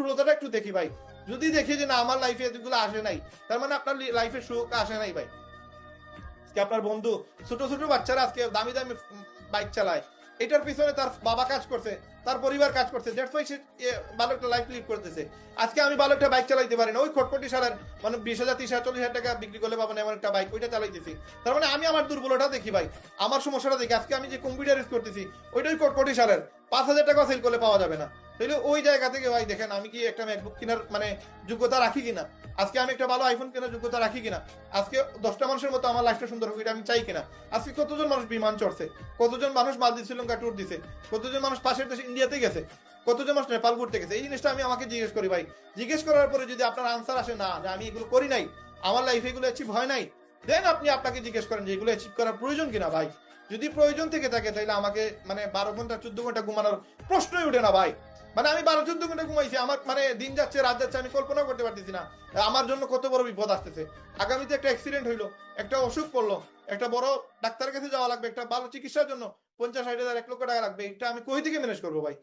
দুর্বলতাটা একটু দেখি ভাই। যদি দেখি যে না আমার লাইফে এগুলো আসে নাই, তার মানে আপনার লাইফে সুখ আসে নাই ভাই। আজকে আপনার বন্ধু, ছোট ছোট বাচ্চারা আজকে দামি দামি বাইক চালায়, এটার পিছনে তার বাবা কাজ করছে, তার পরিবার কাজ করছে, দ্যাটস ওয়াই সে ভালো একটা লাইফ লিড করতেছে। আজকে আমি ভালো একটা বাইক চালাইতে পারি না, ওই খটখটি সারার মানে 20,000 30,000 40,000 টাকা বিক্রি করলে পাবেন এমন একটা বাইক, ওইটা চালাইতেছি। তার মানে আমি আমার দুর্বলতা দেখি ভাই, আমার সমস্যাটা দেখি। আজকে আমি যে কম্পিউটার ইউজ করতেছি ওইটাই খটখটি সারের, 5,000 টাকা সেল করলে পাওয়া যাবে না। তাহলে ওই জায়গা থেকে ভাই দেখেন আমি কি একটা ম্যাকবুক কেনার মানে যোগ্যতা রাখি কিনা, আজকে আমি একটা ভালো আইফোন কেনার যোগ্যতা রাখি কিনা, আজকে 10টা মানুষের মতো আমার লাইফটা সুন্দর হোক এটা আমি চাই কিনা। আজকে কতজন মানুষ বিমান চড়ছে, কতজন মানুষ মালদ্বীপ শ্রীলঙ্কা ট্যুর দিছে, কতজন মানুষ পাশের দেশে ইন্ডিয়াতে গেছে, কতজন মানুষ নেপাল ঘুরতে গেছে। এই জিনিসটা আমি আমাকে জিজ্ঞেস করি ভাই। জিজ্ঞেস করার পরে যদি আপনার আনসার আসে না যে আমি এগুলো করি নাই, আমার লাইফে এগুলো অ্যাচিভ হয় নাই, দেন আপনি আপনাকে জিজ্ঞেস করেন যে এগুলো অ্যাচিভ করার প্রয়োজন কিনা ভাই। যদি প্রয়োজন থেকে থাকে তাহলে আমাকে মানে 12 ঘন্টা 14 ঘন্টা ঘুমানোর প্রশ্নই উঠে না ভাই। মানে আমি 12 14 ঘন্টা ঘুমাইছি, আমার মানে দিন যাচ্ছে রাত যাচ্ছে আমি কল্পনা করতে পারতেছি না আমার জন্য কত বড় বিপদ আসতেছে। আগামীতে একটা অ্যাক্সিডেন্ট হইলো, একটা অসুখ পড়লো, একটা বড় ডাক্তারের কাছে যাওয়া লাগবে, একটা ভালো চিকিৎসার জন্য 50-60 হাজার 1 লক্ষ টাকা লাগবে, এটা আমি কই থেকে ম্যানেজ করবো ভাই।